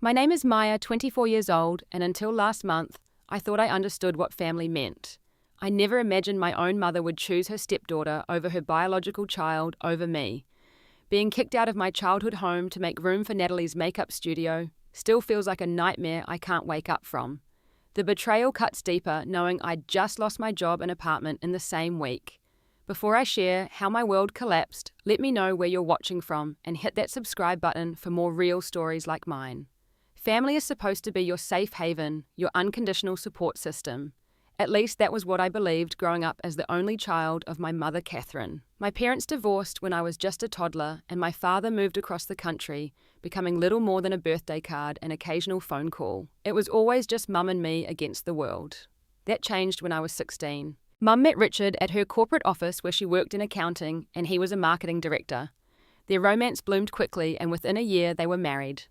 My name is Maya, 24 years old, and until last month, I thought I understood what family meant. I never imagined my own mother would choose her stepdaughter over her biological child over me. Being kicked out of my childhood home to make room for Natalie's makeup studio still feels like a nightmare I can't wake up from. The betrayal cuts deeper knowing I'd just lost my job and apartment in the same week. Before I share how my world collapsed, let me know where you're watching from and hit that subscribe button for more real stories like mine. Family is supposed to be your safe haven, your unconditional support system. At least that was what I believed growing up as the only child of my mother, Catherine. My parents divorced when I was just a toddler, and my father moved across the country, becoming little more than a birthday card and occasional phone call. It was always just Mum and me against the world. That changed when I was 16. Mum met Richard at her corporate office where she worked in accounting, and he was a marketing director. Their romance bloomed quickly, and within a year they were married.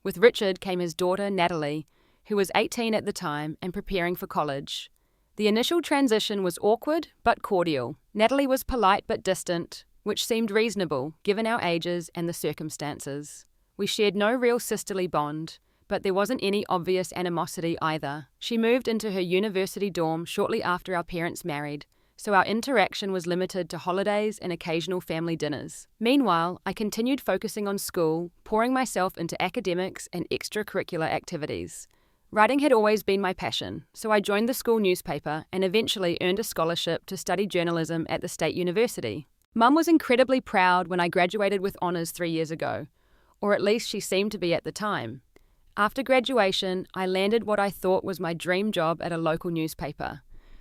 With Richard came his daughter, Natalie, who was 18 at the time and preparing for college. The initial transition was awkward but cordial. Natalie was polite but distant, which seemed reasonable given our ages and the circumstances. We shared no real sisterly bond, but there wasn't any obvious animosity either. She moved into her university dorm shortly after our parents married, so our interaction was limited to holidays and occasional family dinners. Meanwhile, I continued focusing on school, pouring myself into academics and extracurricular activities. Writing had always been my passion, so I joined the school newspaper and eventually earned a scholarship to study journalism at the State University. Mum was incredibly proud when I graduated with honours 3 years ago, or at least she seemed to be at the time. After graduation, I landed what I thought was my dream job at a local newspaper.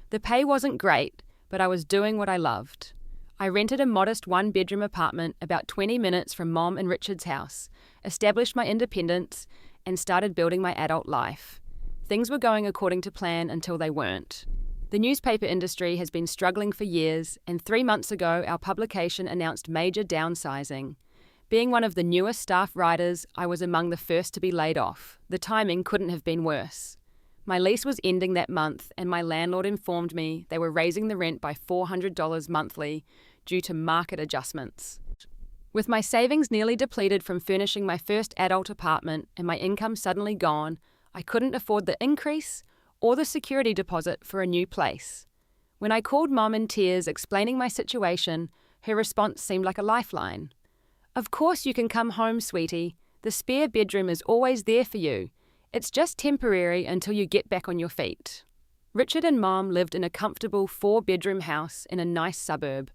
The pay wasn't great, but I was doing what I loved. I rented a modest one-bedroom apartment about 20 minutes from Mom and Richard's house, established my independence, and started building my adult life. Things were going according to plan until they weren't. The newspaper industry has been struggling for years, and 3 months ago our publication announced major downsizing. Being one of the newest staff writers, I was among the first to be laid off. The timing couldn't have been worse. My lease was ending that month, and my landlord informed me they were raising the rent by $400 monthly due to market adjustments. With my savings nearly depleted from furnishing my first adult apartment and my income suddenly gone, I couldn't afford the increase or the security deposit for a new place. When I called Mom in tears explaining my situation, her response seemed like a lifeline. "Of course you can come home, sweetie. The spare bedroom is always there for you. It's just temporary until you get back on your feet." Richard and Mom lived in a comfortable 4-bedroom house in a nice suburb.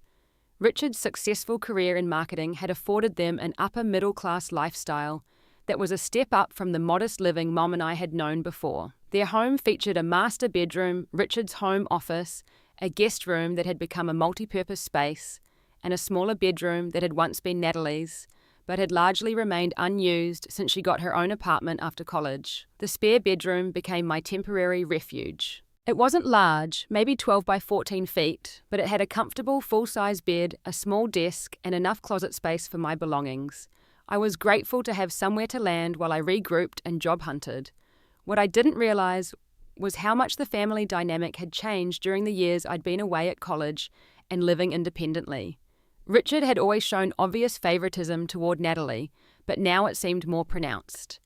Richard's successful career in marketing had afforded them an upper-middle-class lifestyle that was a step up from the modest living Mom and I had known before. Their home featured a master bedroom, Richard's home office, a guest room that had become a multi-purpose space, and a smaller bedroom that had once been Natalie's, but had largely remained unused since she got her own apartment after college. The spare bedroom became my temporary refuge. It wasn't large, maybe 12 by 14 feet, but it had a comfortable full-size bed, a small desk, and enough closet space for my belongings. I was grateful to have somewhere to land while I regrouped and job hunted. What I didn't realize was how much the family dynamic had changed during the years I'd been away at college and living independently. Richard had always shown obvious favoritism toward Natalie, but now it seemed more pronounced.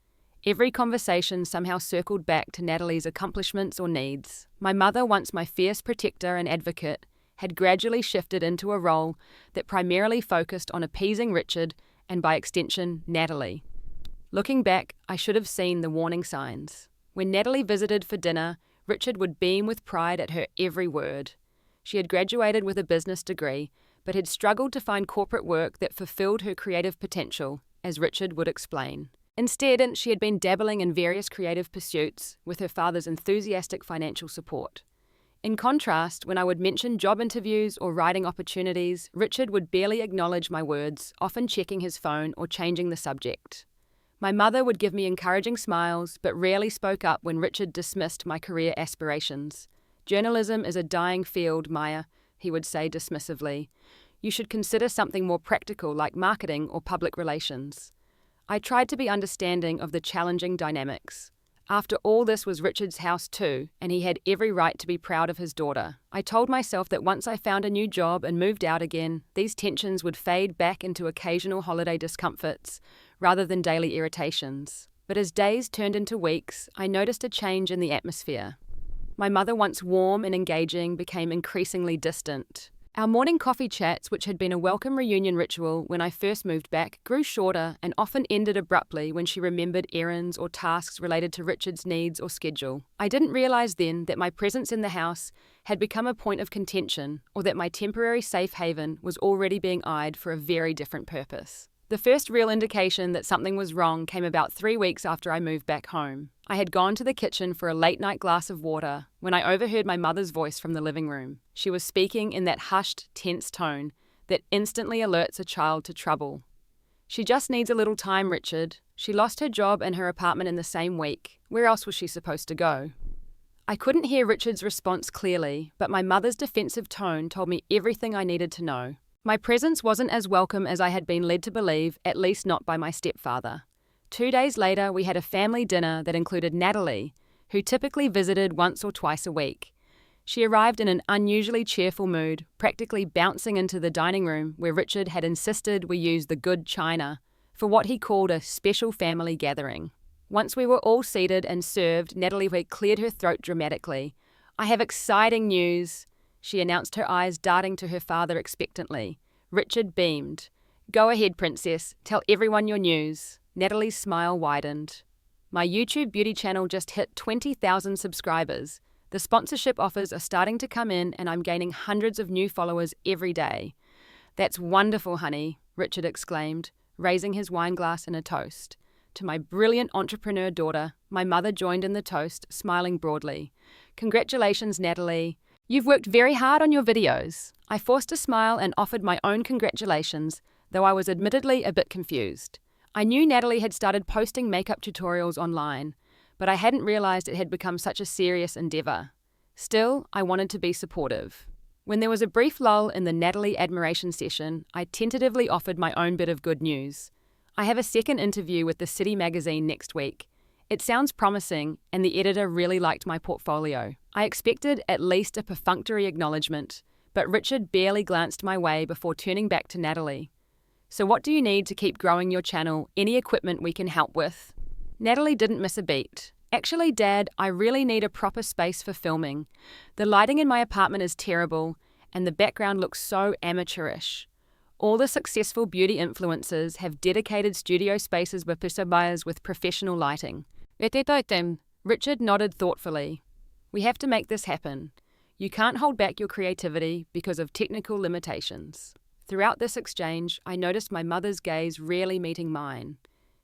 Every conversation somehow circled back to Natalie's accomplishments or needs. My mother, once my fierce protector and advocate, had gradually shifted into a role that primarily focused on appeasing Richard and, by extension, Natalie. Looking back, I should have seen the warning signs. When Natalie visited for dinner, Richard would beam with pride at her every word. She had graduated with a business degree, but had struggled to find corporate work that fulfilled her creative potential, as Richard would explain. Instead, she had been dabbling in various creative pursuits with her father's enthusiastic financial support. In contrast, when I would mention job interviews or writing opportunities, Richard would barely acknowledge my words, often checking his phone or changing the subject. My mother would give me encouraging smiles, but rarely spoke up when Richard dismissed my career aspirations. "Journalism is a dying field, Maya," he would say dismissively. "You should consider something more practical like marketing or public relations." I tried to be understanding of the challenging dynamics. After all, this was Richard's house too, and he had every right to be proud of his daughter. I told myself that once I found a new job and moved out again, these tensions would fade back into occasional holiday discomforts rather than daily irritations. But as days turned into weeks, I noticed a change in the atmosphere. My mother, once warm and engaging, became increasingly distant. Our morning coffee chats, which had been a welcome reunion ritual when I first moved back, grew shorter and often ended abruptly when she remembered errands or tasks related to Richard's needs or schedule. I didn't realize then that my presence in the house had become a point of contention, or that my temporary safe haven was already being eyed for a very different purpose. The first real indication that something was wrong came about 3 weeks after I moved back home. I had gone to the kitchen for a late-night glass of water when I overheard my mother's voice from the living room. She was speaking in that hushed, tense tone that instantly alerts a child to trouble. "She just needs a little time, Richard. She lost her job and her apartment in the same week. Where else was she supposed to go?" I couldn't hear Richard's response clearly, but my mother's defensive tone told me everything I needed to know. My presence wasn't as welcome as I had been led to believe, at least not by my stepfather. 2 days later, we had a family dinner that included Natalie, who typically visited once or twice a week. She arrived in an unusually cheerful mood, practically bouncing into the dining room where Richard had insisted we use the good china for what he called a special family gathering. Once we were all seated and served, Natalie cleared her throat dramatically. "I have exciting news," she announced, her eyes darting to her father expectantly. Richard beamed. "Go ahead, princess. Tell everyone your news." Natalie's smile widened. "My YouTube beauty channel just hit 20,000 subscribers. The sponsorship offers are starting to come in and I'm gaining hundreds of new followers every day." "That's wonderful, honey," Richard exclaimed, raising his wine glass in a toast. To my brilliant entrepreneur daughter, my mother joined in the toast, smiling broadly. "Congratulations, Natalie. You've worked very hard on your videos." I forced a smile and offered my own congratulations, though I was admittedly a bit confused. I knew Natalie had started posting makeup tutorials online, but I hadn't realized it had become such a serious endeavor. Still, I wanted to be supportive. When there was a brief lull in the Natalie admiration session, I tentatively offered my own bit of good news. "I have a second interview with the City magazine next week. It sounds promising, and the editor really liked my portfolio." I expected at least a perfunctory acknowledgement, but Richard barely glanced my way before turning back to Natalie. "So what do you need to keep growing your channel? Any equipment we can help with?" Natalie didn't miss a beat. "Actually, Dad, I really need a proper space for filming. The lighting in my apartment is terrible, and the background looks so amateurish. All the successful beauty influencers have dedicated studio spaces with professional lighting." Richard nodded thoughtfully. "We have to make this happen. You can't hold back your creativity because of technical limitations." Throughout this exchange, I noticed my mother's gaze rarely meeting mine.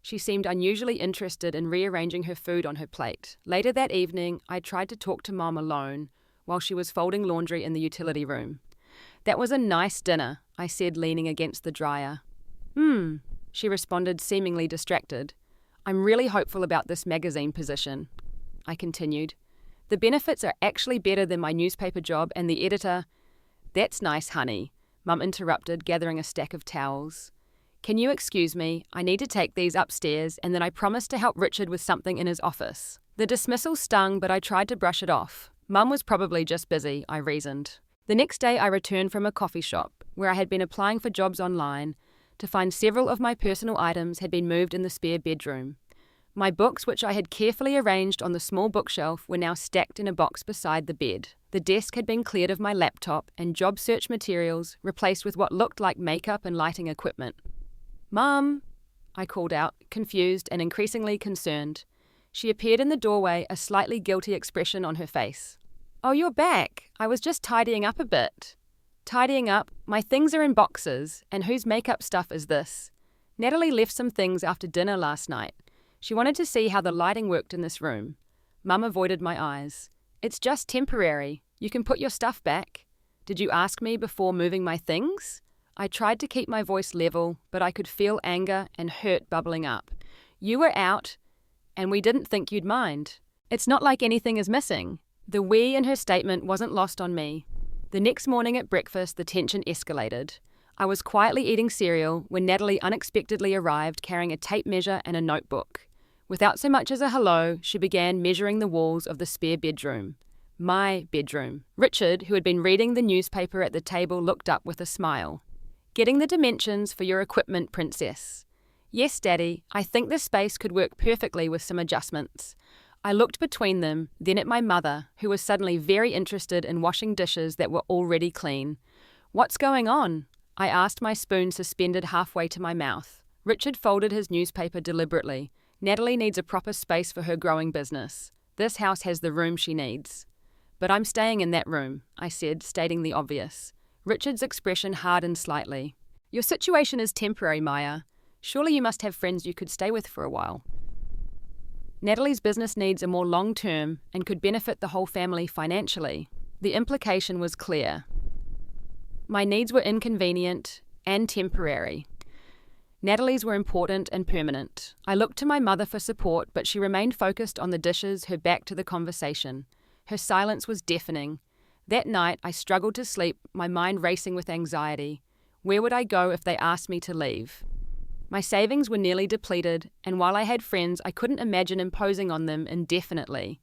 She seemed unusually interested in rearranging her food on her plate. Later that evening, I tried to talk to Mom alone while she was folding laundry in the utility room. "That was a nice dinner," I said, leaning against the dryer. She responded, seemingly distracted. "I'm really hopeful about this magazine position," I continued. "The benefits are actually better than my newspaper job, and the editor—" "That's nice, honey," Mum interrupted, gathering a stack of towels. "Can you excuse me? I need to take these upstairs, and then I promised to help Richard with something in his office." The dismissal stung, but I tried to brush it off. Mum was probably just busy, I reasoned. The next day I returned from a coffee shop, where I had been applying for jobs online, to find several of my personal items had been moved in the spare bedroom. My books, which I had carefully arranged on the small bookshelf, were now stacked in a box beside the bed. The desk had been cleared of my laptop and job search materials replaced with what looked like makeup and lighting equipment. "Mum!" I called out, confused and increasingly concerned. She appeared in the doorway, a slightly guilty expression on her face. "Oh, you're back. I was just tidying up a bit." "Tidying up? My things are in boxes, and whose makeup stuff is this?" "Natalie left some things after dinner last night. She wanted to see how the lighting worked in this room." Mum avoided my eyes. "It's just temporary. You can put your stuff back." "Did you ask me before moving my things?" I tried to keep my voice level, but I could feel anger and hurt bubbling up. "You were out, and we didn't think you'd mind. It's not like anything is missing." The "we" in her statement wasn't lost on me. The next morning at breakfast, the tension escalated. I was quietly eating cereal when Natalie unexpectedly arrived carrying a tape measure and a notebook. Without so much as a hello, she began measuring the walls of the spare bedroom. My bedroom. Richard, who had been reading the newspaper at the table, looked up with a smile. "Getting the dimensions for your equipment, princess. Yes, Daddy, I think this space could work perfectly with some adjustments. I looked between them, then at my mother, who was suddenly very interested in washing dishes that were already clean. What's going on? I asked, my spoon suspended halfway to my mouth. Richard folded his newspaper deliberately. Natalie needs a proper space for her growing business. This house has the room she needs. But I'm staying in that room, I said, stating the obvious. Richard's expression hardened slightly. Your situation is temporary, Maya. Surely you must have friends you could stay with for a while. Natalie's business needs are more long-term and could benefit the whole family financially. The implication was clear. My needs were inconvenient and temporary. Natalie's were important and permanent. I looked to my mother for support, but she remained focused on the dishes, her back to the conversation. Her silence was deafening. That night, I struggled to sleep, my mind racing with anxiety. Where would I go if they asked me to leave? My savings were nearly depleted, and while I had friends, I couldn't imagine imposing on them indefinitely.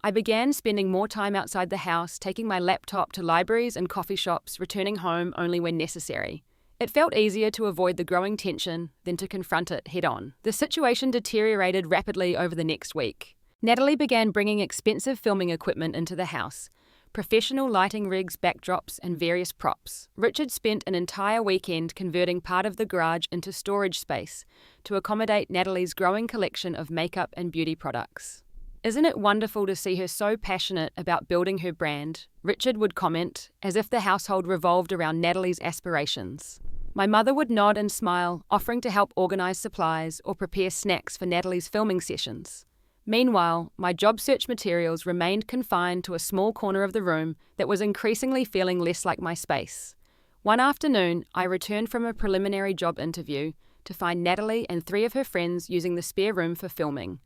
I began spending more time outside the house, taking my laptop to libraries and coffee shops, returning home only when necessary. It felt easier to avoid the growing tension than to confront it head-on. The situation deteriorated rapidly over the next week. Natalie began bringing expensive filming equipment into the house. Professional lighting rigs, backdrops, and various props. Richard spent an entire weekend converting part of the garage into storage space to accommodate Natalie's growing collection of makeup and beauty products. Isn't it wonderful to see her so passionate about building her brand? Richard would comment, as if the household revolved around Natalie's aspirations. My mother would nod and smile, offering to help organize supplies or prepare snacks for Natalie's filming sessions. Meanwhile, my job search materials remained confined to a small corner of the room that was increasingly feeling less like my space. One afternoon, I returned from a preliminary job interview to find Natalie and 3 of her friends using the spare room for filming.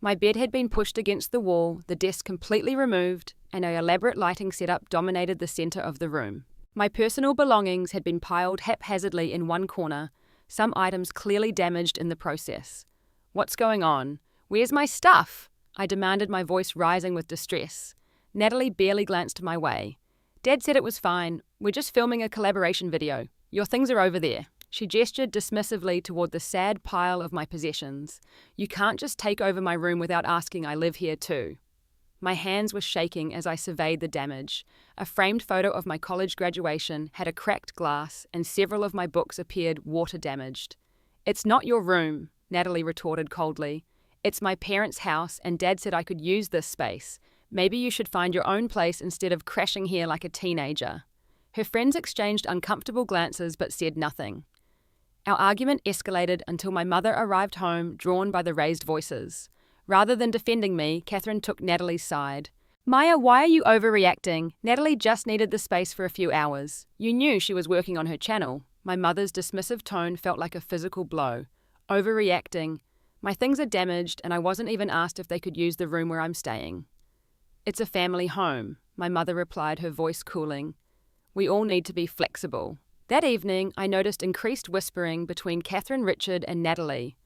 My bed had been pushed against the wall, the desk completely removed, and an elaborate lighting setup dominated the center of the room. My personal belongings had been piled haphazardly in one corner, some items clearly damaged in the process. What's going on? Where's my stuff? I demanded, my voice rising with distress. Natalie barely glanced my way. Dad said it was fine. We're just filming a collaboration video. Your things are over there. She gestured dismissively toward the sad pile of my possessions. You can't just take over my room without asking. I live here too. My hands were shaking as I surveyed the damage. A framed photo of my college graduation had a cracked glass, and several of my books appeared water-damaged. It's not your room, Natalie retorted coldly. It's my parents' house, and Dad said I could use this space. Maybe you should find your own place instead of crashing here like a teenager. Her friends exchanged uncomfortable glances but said nothing. Our argument escalated until my mother arrived home, drawn by the raised voices. Rather than defending me, Catherine took Natalie's side. Maya, why are you overreacting? Natalie just needed the space for a few hours. You knew she was working on her channel. My mother's dismissive tone felt like a physical blow. Overreacting. My things are damaged, and I wasn't even asked if they could use the room where I'm staying. It's a family home, my mother replied, her voice cooling. We all need to be flexible. That evening, I noticed increased whispering between Catherine, Richard, and Natalie.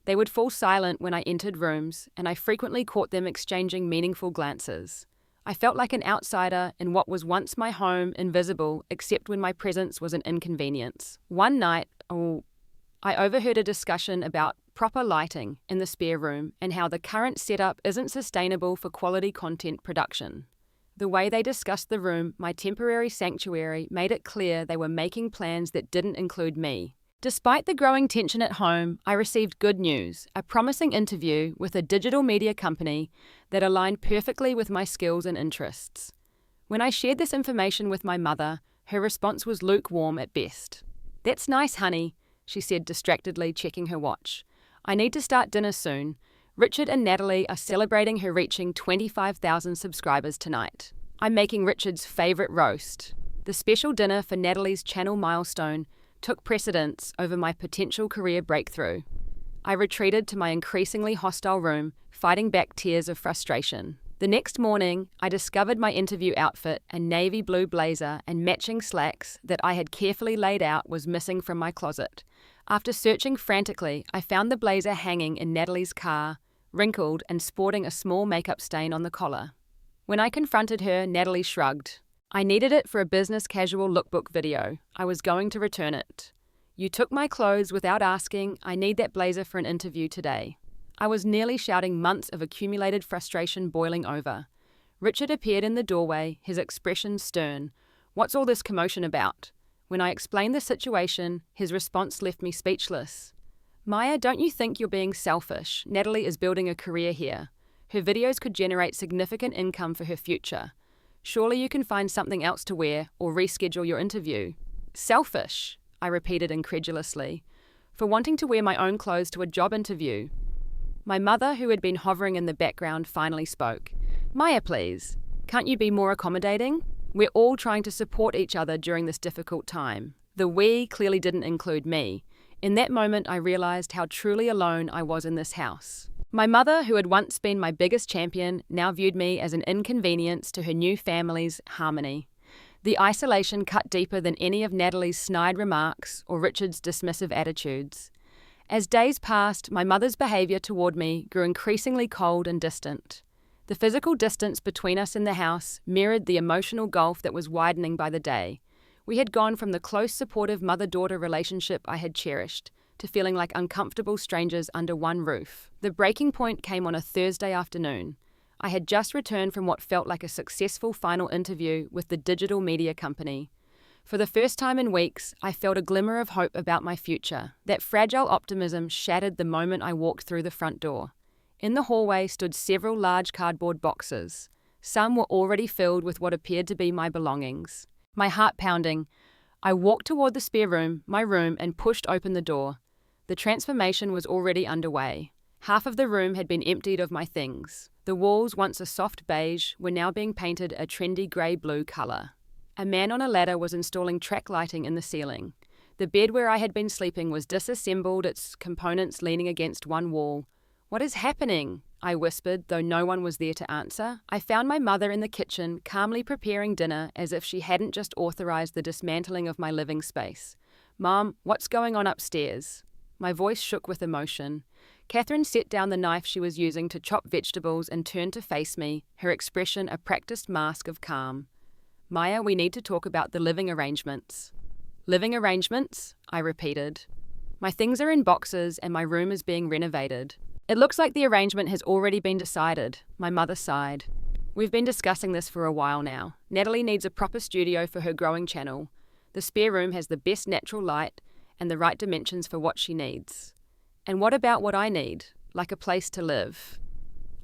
They would fall silent when I entered rooms, and I frequently caught them exchanging meaningful glances. I felt like an outsider in what was once my home, invisible, except when my presence was an inconvenience. One night, I overheard a discussion about proper lighting in the spare room and how the current setup isn't sustainable for quality content production. The way they discussed the room, my temporary sanctuary, made it clear they were making plans that didn't include me. Despite the growing tension at home, I received good news, a promising interview with a digital media company that aligned perfectly with my skills and interests. When I shared this information with my mother, her response was lukewarm at best. That's nice, honey, she said distractedly, checking her watch. I need to start dinner soon. Richard and Natalie are celebrating her reaching 25,000 subscribers tonight. I'm making Richard's favorite roast. The special dinner for Natalie's channel milestone took precedence over my potential career breakthrough. I retreated to my increasingly hostile room, fighting back tears of frustration. The next morning, I discovered my interview outfit, a navy blue blazer and matching slacks that I had carefully laid out, was missing from my closet. After searching frantically, I found the blazer hanging in Natalie's car, wrinkled and sporting a small makeup stain on the collar. When I confronted her, Natalie shrugged. I needed it for a business casual lookbook video. I was going to return it. "You took my clothes without asking. I need that blazer for an interview today." I was nearly shouting, months of accumulated frustration boiling over. Richard appeared in the doorway, his expression stern. "What's all this commotion about?" When I explained the situation, his response left me speechless. "Maya, don't you think you're being selfish? Natalie is building a career here. Her videos could generate significant income for her future. Surely you can find something else to wear or reschedule your interview." "Selfish?" I repeated incredulously. "For wanting to wear my own clothes to a job interview." My mother, who had been hovering in the background, finally spoke. "Maya, please. Can't you be more accommodating? We're all trying to support each other during this difficult time." The "we" clearly didn't include me. In that moment, I realized how truly alone I was in this house. My mother, who had once been my biggest champion, now viewed me as an inconvenience to her new family's harmony. The isolation cut deeper than any of Natalie's snide remarks or Richard's dismissive attitudes. As days passed, my mother's behaviour toward me grew increasingly cold and distant. The physical distance between us in the house mirrored the emotional gulf that was widening by the day. We had gone from the close, supportive mother-daughter relationship I had cherished to feeling like uncomfortable strangers under one roof. The breaking point came on a Thursday afternoon. I had just returned from what felt like a successful final interview with the digital media company. For the first time in weeks, I felt a glimmer of hope about my future. That fragile optimism shattered the moment I walked through the front door. In the hallway stood several large cardboard boxes. Some were already filled with what appeared to be my belongings. My heart pounding, I walked toward the spare room, my room, and pushed open the door. The transformation was already underway. Half of the room had been emptied of my things. The walls, once a soft beige, were now being painted a trendy grey-blue colour. A man on a ladder was installing track lighting in the ceiling. The bed where I had been sleeping was disassembled, its components leaning against one wall. "What is happening?" I whispered, though no one was there to answer. I found my mother in the kitchen, calmly preparing dinner as if she hadn't just authorized the dismantling of my living space. "Mom, what's going on upstairs?" My voice shook with emotion. Catherine set down the knife she was using to chop vegetables and turned to face me, her expression a practiced mask of calm. "Maya, we need to talk about the living arrangements." "Living arrangements?" I repeated. "My things are in boxes and my room is being renovated." "It looks like the arrangement has already been decided," my mother sighed. "We've been discussing this for a while now. Natalie needs a proper studio for her growing channel. The spare room has the best natural light and the right dimensions for what she needs. And what about what I need, like a place to live?"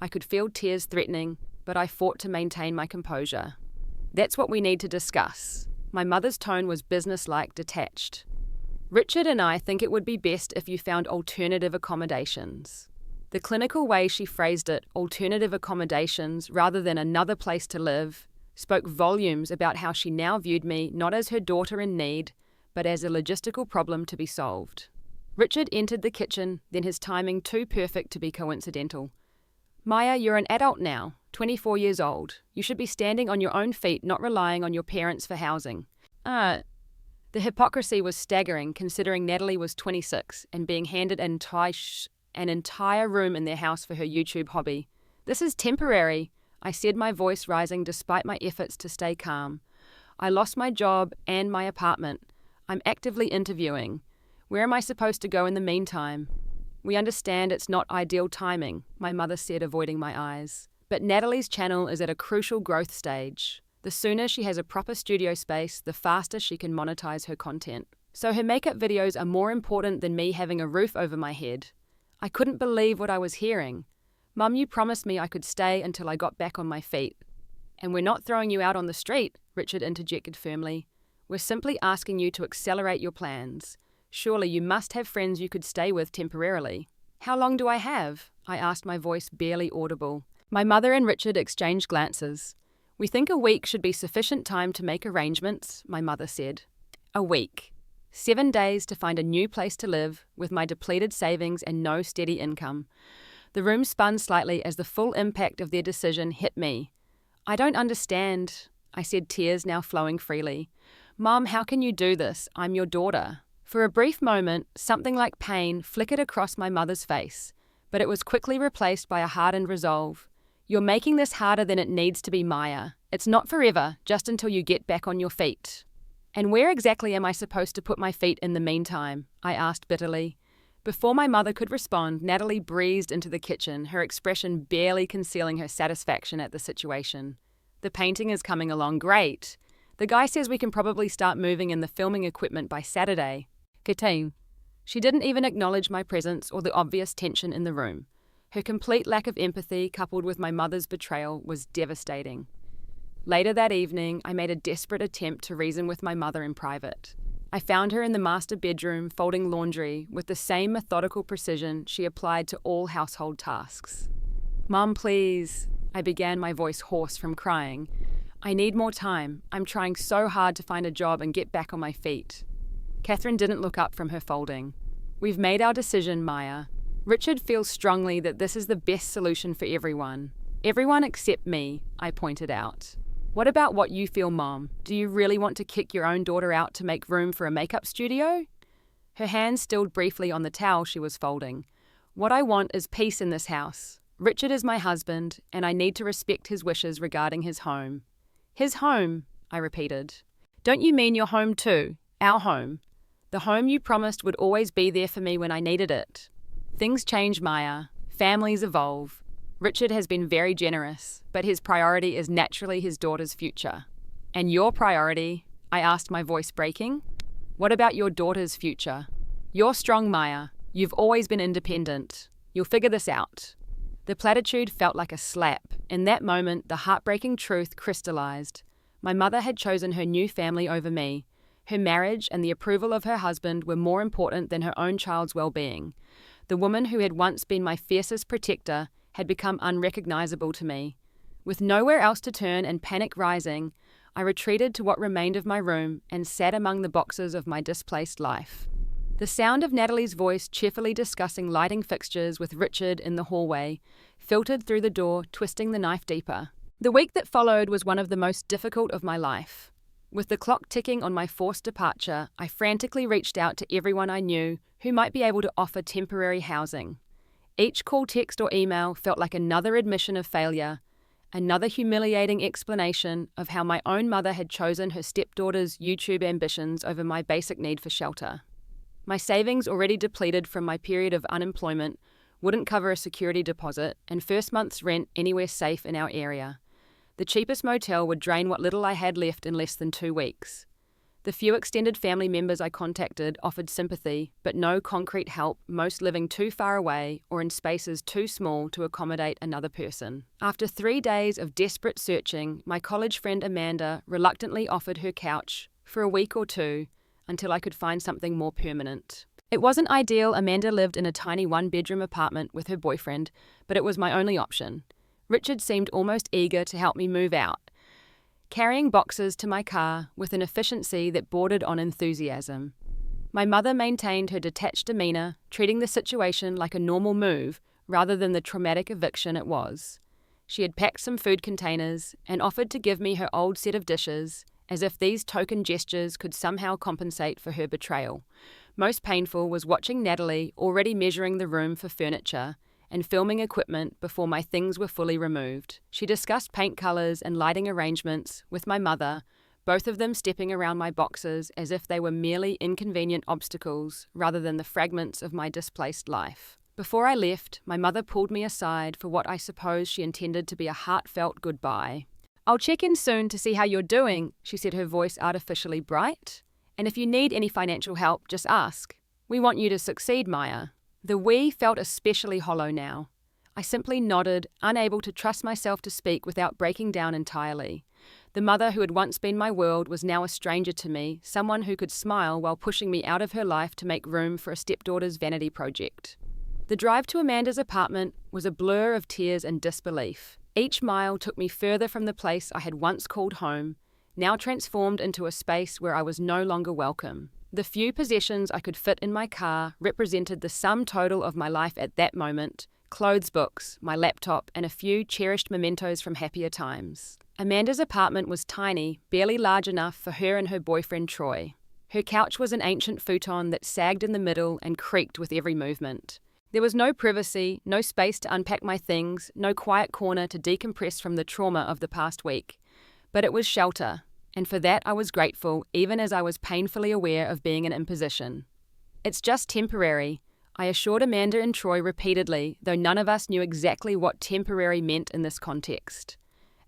I could feel tears threatening, but I fought to maintain my composure. "That's what we need to discuss." My mother's tone was businesslike, detached. "Richard and I think it would be best if you found alternative accommodations." The clinical way she phrased it, alternative accommodations rather than another place to live, spoke volumes about how she now viewed me not as her daughter in need, but as a logistical problem to be solved. Richard entered the kitchen, then his timing too perfect to be coincidental. "Maya, you're an adult now, 24 years old. You should be standing on your own feet, not relying on your parents for housing." The hypocrisy was staggering, considering Natalie was 26 and being handed an entire room in their house for her YouTube hobby. "This is temporary," I said, my voice rising despite my efforts to stay calm. "I lost my job and my apartment. I'm actively interviewing. Where am I supposed to go in the meantime?" "We understand it's not ideal timing," my mother said, avoiding my eyes. "But Natalie's channel is at a crucial growth stage. The sooner she has a proper studio space, the faster she can monetize her content. So her makeup videos are more important than me having a roof over my head." I couldn't believe what I was hearing. "Mum, you promised me I could stay until I got back on my feet." "And we're not throwing you out on the street," Richard interjected firmly. "We're simply asking you to accelerate your plans. Surely you must have friends you could stay with temporarily." "How long do I have?" I asked, my voice barely audible. My mother and Richard exchanged glances. "We think a week should be sufficient time to make arrangements," my mother said. A week. 7 days to find a new place to live, with my depleted savings and no steady income. The room spun slightly as the full impact of their decision hit me. "I don't understand," I said, tears now flowing freely. "Mom, how can you do this? I'm your daughter." For a brief moment, something like pain flickered across my mother's face, but it was quickly replaced by a hardened resolve. "You're making this harder than it needs to be, Maya. It's not forever, just until you get back on your feet." And where exactly am I supposed to put my feet in the meantime? I asked bitterly. Before my mother could respond, Natalie breezed into the kitchen, her expression barely concealing her satisfaction at the situation. The painting is coming along great. The guy says we can probably start moving in the filming equipment by Saturday. Kateen. She didn't even acknowledge my presence or the obvious tension in the room. Her complete lack of empathy, coupled with my mother's betrayal, was devastating. Later that evening, I made a desperate attempt to reason with my mother in private. I found her in the master bedroom folding laundry with the same methodical precision she applied to all household tasks. "Mom, please," I began, my voice hoarse from crying. "I need more time. I'm trying so hard to find a job and get back on my feet." Catherine didn't look up from her folding. "We've made our decision, Maya. Richard feels strongly that this is the best solution for everyone. Everyone except me," I pointed out. "What about what you feel, Mom? Do you really want to kick your own daughter out to make room for a makeup studio?" Her hands stilled briefly on the towel she was folding. "What I want is peace in this house. Richard is my husband, and I need to respect his wishes regarding his home." "His home," I repeated. "Don't you mean your home too? Our home? The home you promised would always be there for me when I needed it." "Things change, Maya. Families evolve. Richard has been very generous, but his priority is naturally his daughter's future." "And your priority?" I asked, my voice breaking. "What about your daughter's future? You're strong, Maya. You've always been independent. You'll figure this out." The platitude felt like a slap. In that moment, the heartbreaking truth crystallized. My mother had chosen her new family over me. Her marriage and the approval of her husband were more important than her own child's well-being. The woman who had once been my fiercest protector had become unrecognizable to me. With nowhere else to turn and panic rising, I retreated to what remained of my room and sat among the boxes of my displaced life. The sound of Natalie's voice cheerfully discussing lighting fixtures with Richard in the hallway filtered through the door, twisting the knife deeper. The week that followed was one of the most difficult of my life. With the clock ticking on my forced departure, I frantically reached out to everyone I knew who might be able to offer temporary housing. Each call, text, or email felt like another admission of failure, another humiliating explanation of how my own mother had chosen her stepdaughter's YouTube ambitions over my basic need for shelter. My savings, already depleted from my period of unemployment, wouldn't cover a security deposit and first month's rent anywhere safe in our area. The cheapest motel would drain what little I had left in less than 2 weeks. The few extended family members I contacted offered sympathy, but no concrete help, most living too far away or in spaces too small to accommodate another person. After 3 days of desperate searching, my college friend Amanda reluctantly offered her couch for a week or two until I could find something more permanent. It wasn't ideal. Amanda lived in a tiny 1-bedroom apartment with her boyfriend, but it was my only option. Richard seemed almost eager to help me move out, carrying boxes to my car with an efficiency that bordered on enthusiasm. My mother maintained her detached demeanor, treating the situation like a normal move rather than the traumatic eviction it was. She had packed some food containers and offered to give me her old set of dishes, as if these token gestures could somehow compensate for her betrayal. Most painful was watching Natalie already measuring the room for furniture and filming equipment before my things were fully removed. She discussed paint colors and lighting arrangements with my mother, both of them stepping around my boxes as if they were merely inconvenient obstacles rather than the fragments of my displaced life. Before I left, my mother pulled me aside for what I suppose she intended to be a heartfelt goodbye. "I'll check in soon to see how you're doing," she said, her voice artificially bright. "And if you need any financial help, just ask. We want you to succeed, Maya." The "we" felt especially hollow now. I simply nodded, unable to trust myself to speak without breaking down entirely. The mother who had once been my world was now a stranger to me, someone who could smile while pushing me out of her life to make room for a stepdaughter's vanity project. The drive to Amanda's apartment was a blur of tears and disbelief. Each mile took me further from the place I had once called home, now transformed into a space where I was no longer welcome. The few possessions I could fit in my car represented the sum total of my life at that moment: clothes, books, my laptop, and a few cherished mementos from happier times. Amanda's apartment was tiny, barely large enough for her and her boyfriend Troy. Her couch was an ancient futon that sagged in the middle and creaked with every movement. There was no privacy, no space to unpack my things, no quiet corner to decompress from the trauma of the past week. But it was shelter, and for that I was grateful, even as I was painfully aware of being an imposition. "It's just temporary," I assured Amanda and Troy repeatedly, though none of us knew exactly what temporary meant in this context.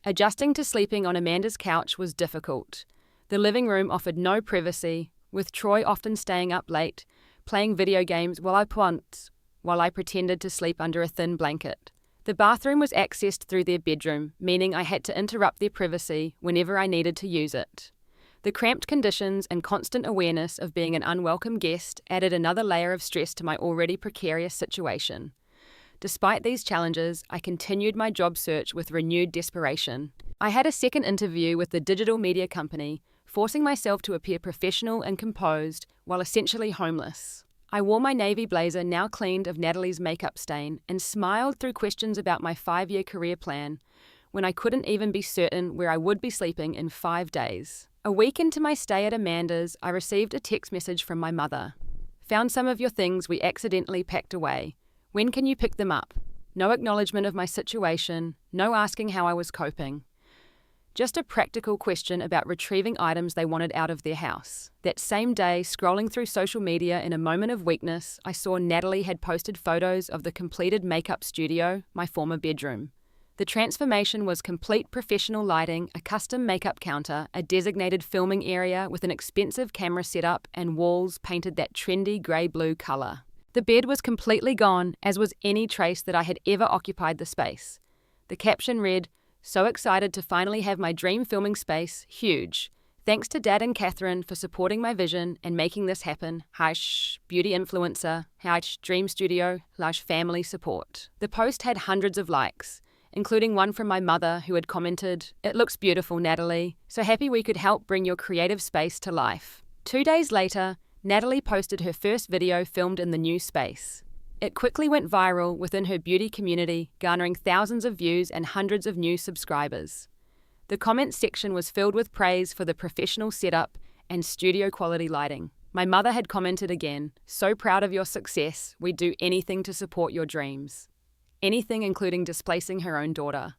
Adjusting to sleeping on Amanda's couch was difficult. The living room offered no privacy, with Troy often staying up late, playing video games while I pretended to sleep under a thin blanket. The bathroom was accessed through their bedroom, meaning I had to interrupt their privacy whenever I needed to use it. The cramped conditions and constant awareness of being an unwelcome guest added another layer of stress to my already precarious situation. Despite these challenges, I continued my job search with renewed desperation. I had a second interview with the digital media company, forcing myself to appear professional and composed while essentially homeless. I wore my navy blazer, now cleaned of Natalie's makeup stain, and smiled through questions about my 5-year career plan, when I couldn't even be certain where I would be sleeping in 5 days. A week into my stay at Amanda's, I received a text message from my mother. "Found some of your things we accidentally packed away. When can you pick them up?" No acknowledgement of my situation, no asking how I was coping. Just a practical question about retrieving items they wanted out of their house. That same day, scrolling through social media in a moment of weakness, I saw Natalie had posted photos of the completed makeup studio, my former bedroom. The transformation was complete professional lighting, a custom makeup counter, a designated filming area with an expensive camera setup, and walls painted that trendy grey-blue colour. The bed was completely gone, as was any trace that I had ever occupied the space. The caption read, "So excited to finally have my dream filming space, huge. Thanks to Dad and Catherine for supporting my vision and making this happen. Beauty influencer, dream studio, family support." The post had hundreds of likes, including one from my mother who had commented, "It looks beautiful, Natalie. So happy we could help bring your creative space to life." 2 days later, Natalie posted her first video filmed in the new space. It quickly went viral within her beauty community, garnering thousands of views and hundreds of new subscribers. The comments section was filled with praise for the professional setup and studio-quality lighting. My mother had commented again, "So proud of your success. We'd do anything to support your dreams." Anything including displacing her own daughter.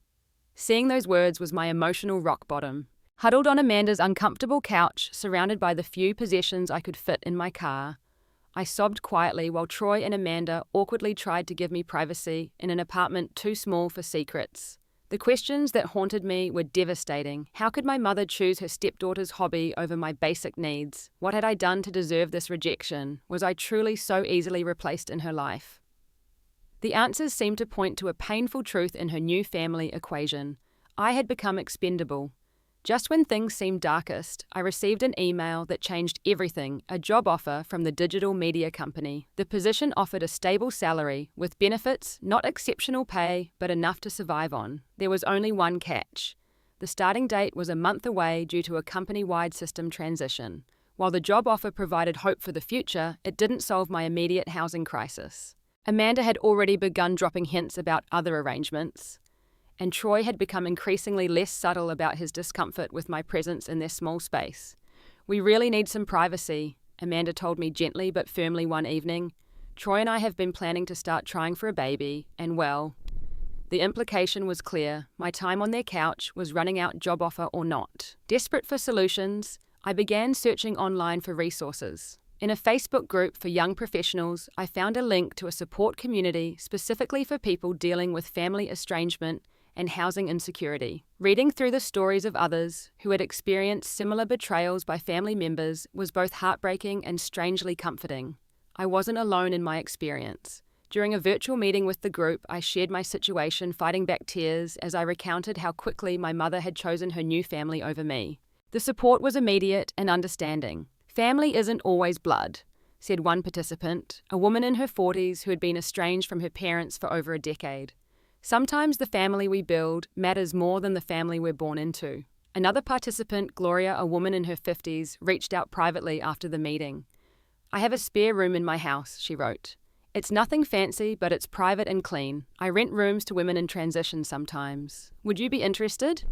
Seeing those words was my emotional rock bottom. Huddled on Amanda's uncomfortable couch, surrounded by the few possessions I could fit in my car, I sobbed quietly while Troy and Amanda awkwardly tried to give me privacy in an apartment too small for secrets. The questions that haunted me were devastating. How could my mother choose her stepdaughter's hobby over my basic needs? What had I done to deserve this rejection? Was I truly so easily replaced in her life? The answers seemed to point to a painful truth in her new family equation. I had become expendable. Just when things seemed darkest, I received an email that changed everything, a job offer from the digital media company. The position offered a stable salary, with benefits, not exceptional pay, but enough to survive on. There was only one catch. The starting date was a month away due to a company-wide system transition. While the job offer provided hope for the future, it didn't solve my immediate housing crisis. Amanda had already begun dropping hints about other arrangements, and Troy had become increasingly less subtle about his discomfort with my presence in their small space. "We really need some privacy," Amanda told me gently but firmly one evening. "Troy and I have been planning to start trying for a baby, and well..." The implication was clear. My time on their couch was running out, job offer or not. Desperate for solutions, I began searching online for resources. In a Facebook group for young professionals, I found a link to a support community specifically for people dealing with family estrangement and housing insecurity. Reading through the stories of others who had experienced similar betrayals by family members was both heartbreaking and strangely comforting. I wasn't alone in my experience. During a virtual meeting with the group, I shared my situation, fighting back tears as I recounted how quickly my mother had chosen her new family over me. The support was immediate and understanding. "Family isn't always blood," said one participant, a woman in her 40s who had been estranged from her parents for over a decade. "Sometimes the family we build matters more than the family we're born into." Another participant, Gloria, a woman in her 50s, reached out privately after the meeting. "I have a spare room in my house," she wrote. "It's nothing fancy, but it's private and clean. I rent rooms to women in transition sometimes. Would you be interested?"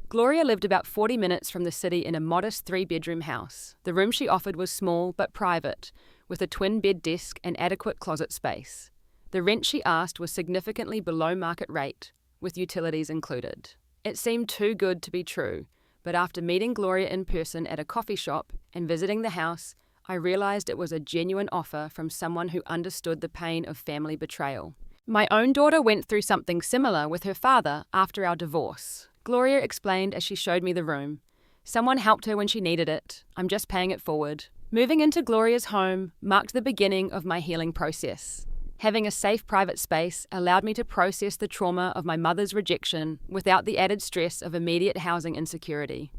Gloria lived about 40 minutes from the city in a modest 3-bedroom house. The room she offered was small but private, with a twin-bed desk and adequate closet space. The rent she asked was significantly below market rate, with utilities included. It seemed too good to be true, but after meeting Gloria in person at a coffee shop and visiting the house, I realized it was a genuine offer from someone who understood the pain of family betrayal. My own daughter went through something similar with her father after our divorce. Gloria explained as she showed me the room. Someone helped her when she needed it. I'm just paying it forward. Moving into Gloria's home marked the beginning of my healing process. Having a safe private space allowed me to process the trauma of my mother's rejection without the added stress of immediate housing insecurity.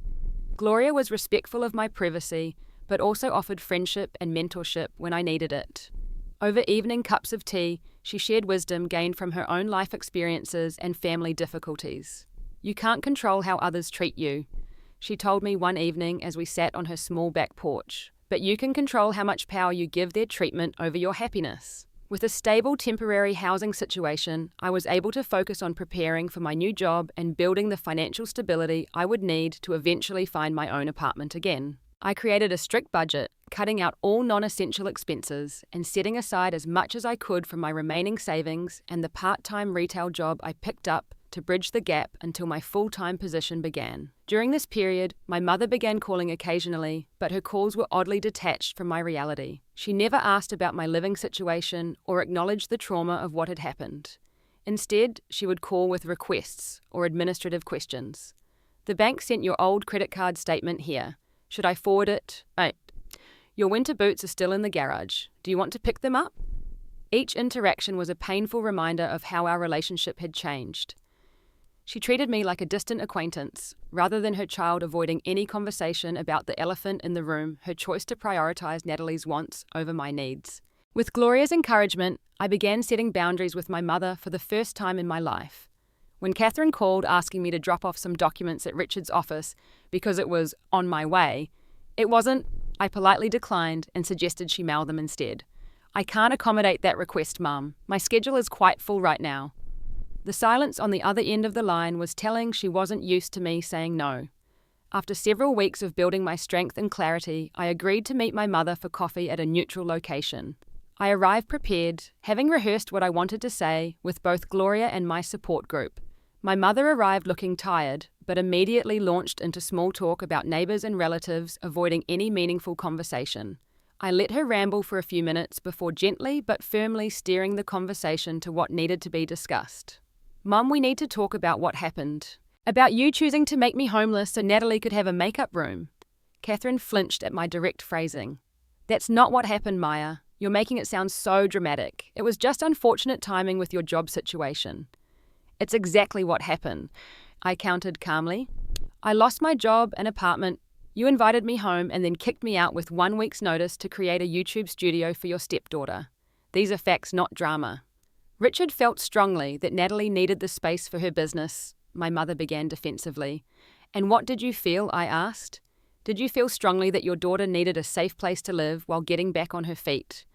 Gloria was respectful of my privacy, but also offered friendship and mentorship when I needed it. Over evening cups of tea, she shared wisdom gained from her own life experiences and family difficulties. You can't control how others treat you, she told me one evening as we sat on her small back porch, but you can control how much power you give their treatment over your happiness. With a stable temporary housing situation, I was able to focus on preparing for my new job and building the financial stability I would need to eventually find my own apartment again. I created a strict budget, cutting out all non-essential expenses and setting aside as much as I could from my remaining savings and the part-time retail job I picked up to bridge the gap until my full-time position began. During this period, my mother began calling occasionally, but her calls were oddly detached from my reality. She never asked about my living situation or acknowledged the trauma of what had happened. Instead, she would call with requests or administrative questions. The bank sent your old credit card statement here. Should I forward it? Your winter boots are still in the garage. Do you want to pick them up? Each interaction was a painful reminder of how our relationship had changed. She treated me like a distant acquaintance, rather than her child avoiding any conversation about the elephant in the room, her choice to prioritize Natalie's wants over my needs. With Gloria's encouragement, I began setting boundaries with my mother for the first time in my life. When Catherine called asking me to drop off some documents at Richard's office because it was on my way, it wasn't. I politely declined and suggested she mail them instead. I can't accommodate that request, Mum. My schedule is quite full right now. The silence on the other end of the line was telling she wasn't used to me saying no. After several weeks of building my strength and clarity, I agreed to meet my mother for coffee at a neutral location. I arrived prepared, having rehearsed what I wanted to say with both Gloria and my support group. My mother arrived looking tired, but immediately launched into small talk about neighbours and relatives, avoiding any meaningful conversation. I let her ramble for a few minutes before gently but firmly steering the conversation to what needed to be discussed. Mum, we need to talk about what happened. About you choosing to make me homeless so Natalie could have a makeup room. Catherine flinched at my direct phrasing. That's not what happened, Maya. You're making it sound so dramatic. It was just unfortunate timing with your job situation. It's exactly what happened, I countered calmly. I lost my job and apartment. You invited me home and then kicked me out with 1 week's notice to create a YouTube studio for your stepdaughter. These are facts, not drama. Richard felt strongly that Natalie needed the space for her business, my mother began defensively. And what did you feel, I asked. Did you feel strongly that your daughter needed a safe place to live while getting back on her feet?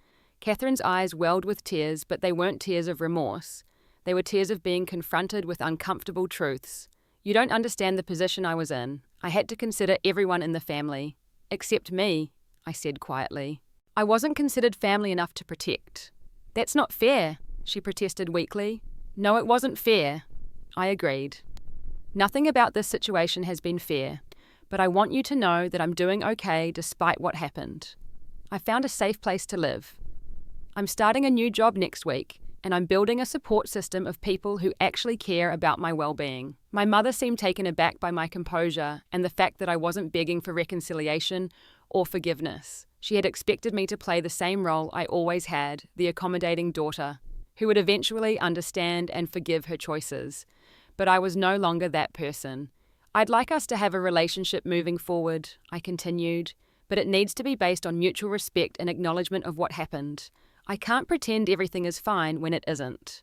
Catherine's eyes welled with tears, but they weren't tears of remorse. They were tears of being confronted with uncomfortable truths. You don't understand the position I was in. I had to consider everyone in the family. Except me, I said quietly. I wasn't considered family enough to protect. That's not fair, she protested weakly. No, it wasn't fair. I agreed. Nothing about this situation has been fair, but I want you to know that I'm doing okay despite what happened. I found a safe place to live. I'm starting a new job next week, and I'm building a support system of people who actually care about my well-being. My mother seemed taken aback by my composure and the fact that I wasn't begging for reconciliation or forgiveness. She had expected me to play the same role I always had, the accommodating daughter, who would eventually understand and forgive her choices. But I was no longer that person. I'd like us to have a relationship moving forward, I continued, but it needs to be based on mutual respect and acknowledgement of what happened. I can't pretend everything is fine when it isn't.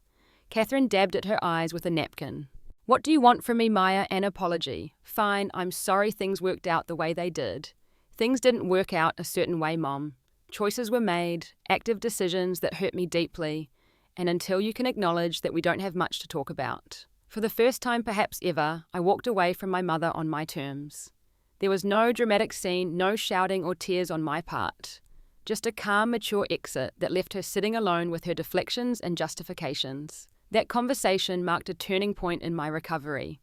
Catherine dabbed at her eyes with a napkin. What do you want from me, Maya? An apology. Fine, I'm sorry things worked out the way they did. Things didn't work out a certain way, Mom. Choices were made, active decisions that hurt me deeply, and until you can acknowledge that we don't have much to talk about. For the first time perhaps ever, I walked away from my mother on my terms. There was no dramatic scene, no shouting or tears on my part. Just a calm, mature exit that left her sitting alone with her deflections and justifications. That conversation marked a turning point in my recovery.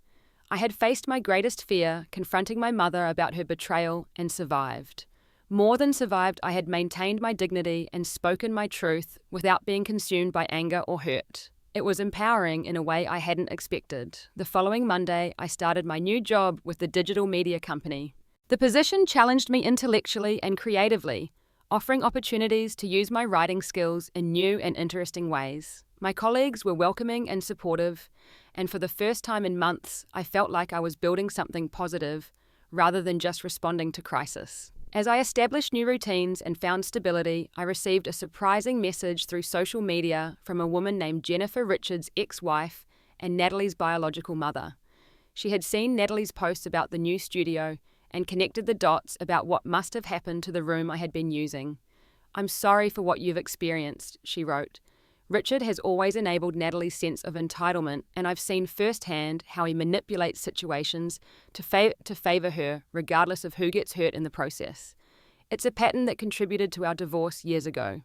I had faced my greatest fear, confronting my mother about her betrayal, and survived. More than survived, I had maintained my dignity and spoken my truth without being consumed by anger or hurt. It was empowering in a way I hadn't expected. The following Monday, I started my new job with the digital media company. The position challenged me intellectually and creatively, offering opportunities to use my writing skills in new and interesting ways. My colleagues were welcoming and supportive, and for the first time in months, I felt like I was building something positive rather than just responding to crisis. As I established new routines and found stability, I received a surprising message through social media from a woman named Jennifer Richards' ex-wife and Natalie's biological mother. She had seen Natalie's posts about the new studio and connected the dots about what must have happened to the room I had been using. "I'm sorry for what you've experienced," she wrote. "Richard has always enabled Natalie's sense of entitlement, and I've seen firsthand how he manipulates situations to favor her, regardless of who gets hurt in the process. It's a pattern that contributed to our divorce years ago."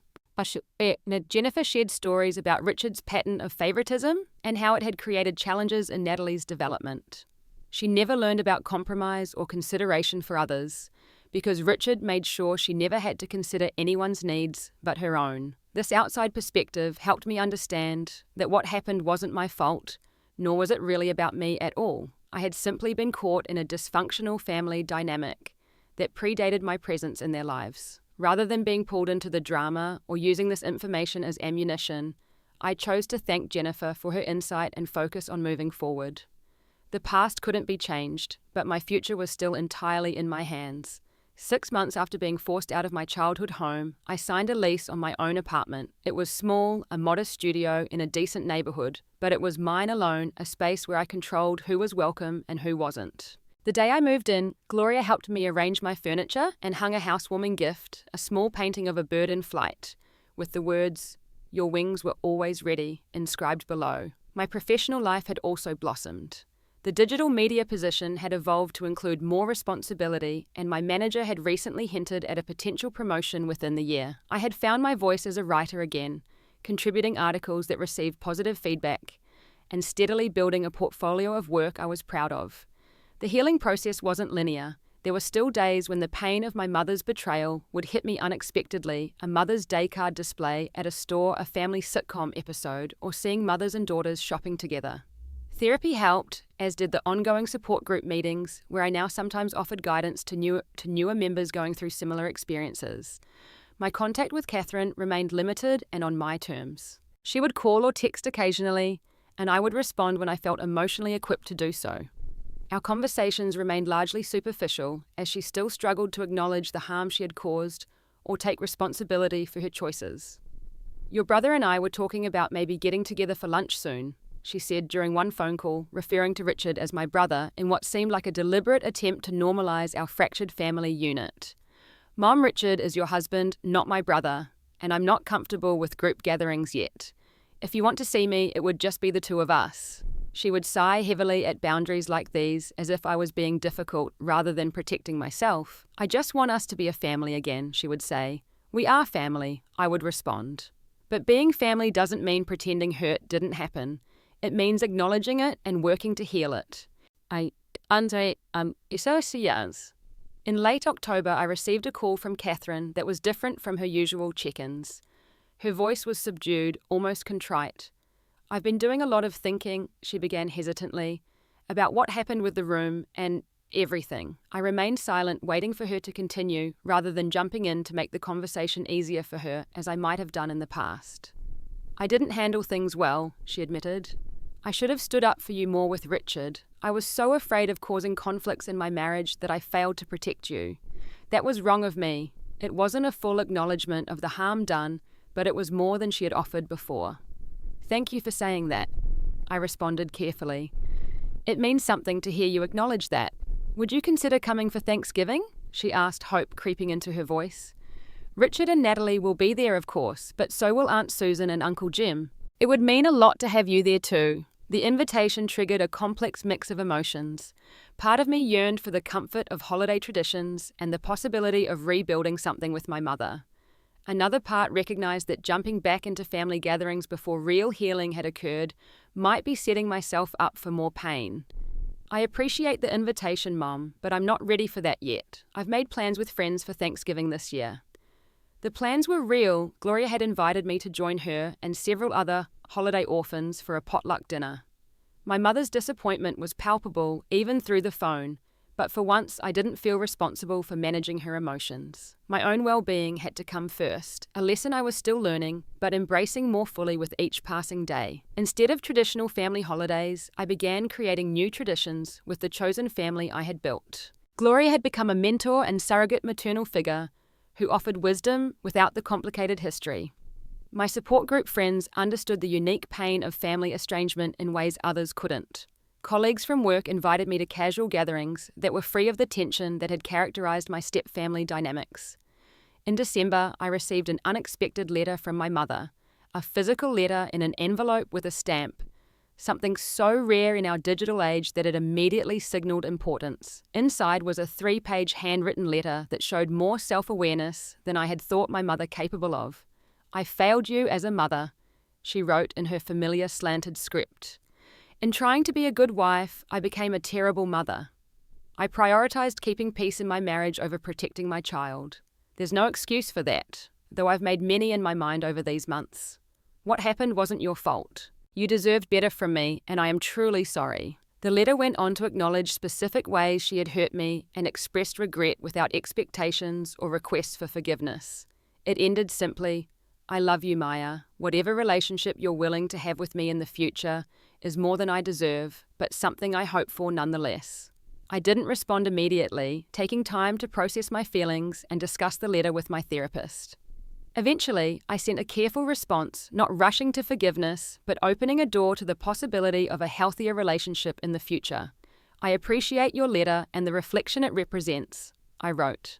Jennifer shared stories about Richard's pattern of favoritism and how it had created challenges in Natalie's development. She never learned about compromise or consideration for others, because Richard made sure she never had to consider anyone's needs but her own. This outside perspective helped me understand that what happened wasn't my fault, nor was it really about me at all. I had simply been caught in a dysfunctional family dynamic that predated my presence in their lives. Rather than being pulled into the drama or using this information as ammunition, I chose to thank Jennifer for her insight and focus on moving forward. The past couldn't be changed, but my future was still entirely in my hands. 6 months after being forced out of my childhood home, I signed a lease on my own apartment. It was small, a modest studio in a decent neighborhood, but it was mine alone, a space where I controlled who was welcome and who wasn't. The day I moved in, Gloria helped me arrange my furniture and hung a housewarming gift, a small painting of a bird in flight, with the words, "Your wings were always ready," inscribed below. My professional life had also blossomed. The digital media position had evolved to include more responsibility, and my manager had recently hinted at a potential promotion within the year. I had found my voice as a writer again, contributing articles that received positive feedback, and steadily building a portfolio of work I was proud of. The healing process wasn't linear. There were still days when the pain of my mother's betrayal would hit me unexpectedly, a Mother's Day card display at a store, a family sitcom episode, or seeing mothers and daughters shopping together. Therapy helped, as did the ongoing support group meetings, where I now sometimes offered guidance to newer members going through similar experiences. My contact with Catherine remained limited and on my terms. She would call or text occasionally, and I would respond when I felt emotionally equipped to do so. Our conversations remained largely superficial, as she still struggled to acknowledge the harm she had caused or take responsibility for her choices. "Your brother and I were talking about maybe getting together for lunch soon," she said during one phone call, referring to Richard as my brother in what seemed like a deliberate attempt to normalize our fractured family unit. "Mom, Richard is your husband, not my brother, and I'm not comfortable with group gatherings yet. If you want to see me, it would just be the two of us." She would sigh heavily at boundaries like these, as if I was being difficult rather than protecting myself. "I just want us to be a family again," she would say. "We are family," I would respond. But being family doesn't mean pretending hurt didn't happen. It means acknowledging it and working to heal it. In late October, I received a call from Catherine that was different from her usual check-ins. Her voice was subdued, almost contrite. "I've been doing a lot of thinking," she began hesitantly, "about what happened with the room and everything." I remained silent, waiting for her to continue, rather than jumping in to make the conversation easier for her, as I might have done in the past. "I didn't handle things well," she admitted. "I should have stood up for you more with Richard. I was so afraid of causing conflicts in my marriage that I failed to protect you. That was wrong of me. It wasn't a full acknowledgement of the harm done, but it was more than she had offered before." "Thank you for saying that," I responded carefully. "It means something to hear you acknowledge that. Would you consider coming for Thanksgiving?" she asked, hope creeping into her voice. "Richard and Natalie will be there, of course, but so will Aunt Susan and Uncle Jim. It would mean a lot to have you there too." The invitation triggered a complex mix of emotions. Part of me yearned for the comfort of holiday traditions and the possibility of rebuilding something with my mother. Another part recognized that jumping back into family gatherings before real healing had occurred might be setting myself up for more pain. I appreciate the invitation, Mom, but I'm not ready for that yet. I've made plans with friends for Thanksgiving this year. The plans were real. Gloria had invited me to join her and several other holiday orphans for a potluck dinner. My mother's disappointment was palpable even through the phone, but for once I didn't feel responsible for managing her emotions. My own well-being had to come first, a lesson I was still learning, but embracing more fully with each passing day. Instead of traditional family holidays, I began creating new traditions with the chosen family I had built. Gloria had become a mentor and surrogate maternal figure who offered wisdom without the complicated history. My support group friends understood the unique pain of family estrangement in ways others couldn't. Colleagues from work invited me to casual gatherings that were free of the tension that had characterized my step-family dynamics. In December, I received an unexpected letter from my mother, a physical letter in an envelope with a stamp, something so rare in our digital age that it immediately signaled importance. Inside was a 3-page handwritten letter that showed more self-awareness than I had thought my mother capable of. "I failed you as a mother," she wrote in her familiar slanted script. "In trying to be a good wife, I became a terrible mother. I prioritized keeping peace in my marriage over protecting my child. There's no excuse for that, though I've made many in my mind over these months. What happened wasn't your fault. You deserved better from me, and I am truly sorry." The letter went on to acknowledge specific ways she had hurt me and expressed regret without expectations or requests for forgiveness. It ended simply, "I love you, Maya. Whatever relationship you're willing to have with me in the future is more than I deserve, but something I hope for nonetheless." I didn't respond immediately, taking time to process my feelings and discuss the letter with my therapist. Eventually, I sent a careful response, not rushing to forgiveness, but opening a door to the possibility of a healthier relationship in the future. "I appreciate your letter and the reflection it represents," I wrote.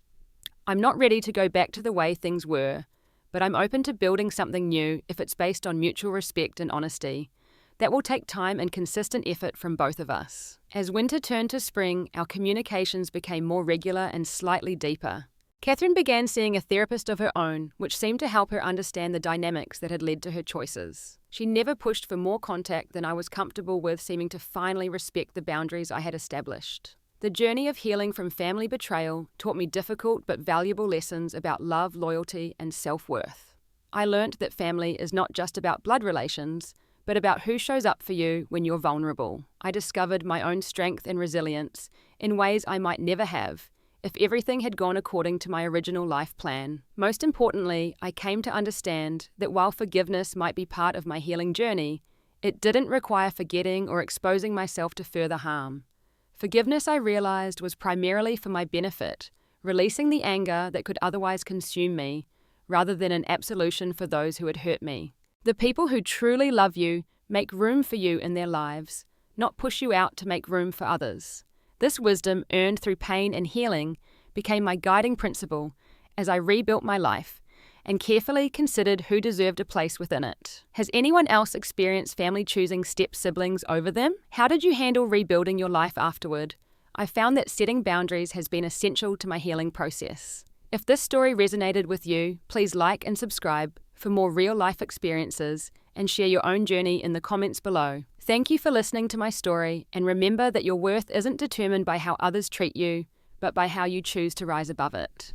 "I'm not ready to go back to the way things were, but I'm open to building something new if it's based on mutual respect and honesty. That will take time and consistent effort from both of us." As winter turned to spring, our communications became more regular and slightly deeper. Catherine began seeing a therapist of her own, which seemed to help her understand the dynamics that had led to her choices. She never pushed for more contact than I was comfortable with, seeming to finally respect the boundaries I had established. The journey of healing from family betrayal taught me difficult but valuable lessons about love, loyalty, and self-worth. I learned that family is not just about blood relations, but about who shows up for you when you're vulnerable. I discovered my own strength and resilience in ways I might never have if everything had gone according to my original life plan. Most importantly, I came to understand that while forgiveness might be part of my healing journey, it didn't require forgetting or exposing myself to further harm. Forgiveness, I realized, was primarily for my benefit, releasing the anger that could otherwise consume me, rather than an absolution for those who had hurt me. The people who truly love you make room for you in their lives, not push you out to make room for others. This wisdom, earned through pain and healing, became my guiding principle as I rebuilt my life and carefully considered who deserved a place within it. Has anyone else experienced family choosing step-siblings over them? How did you handle rebuilding your life afterward? I found that setting boundaries has been essential to my healing process. If this story resonated with you, please like and subscribe for more real-life experiences and share your own journey in the comments below. Thank you for listening to my story, and remember that your worth isn't determined by how others treat you, but by how you choose to rise above it.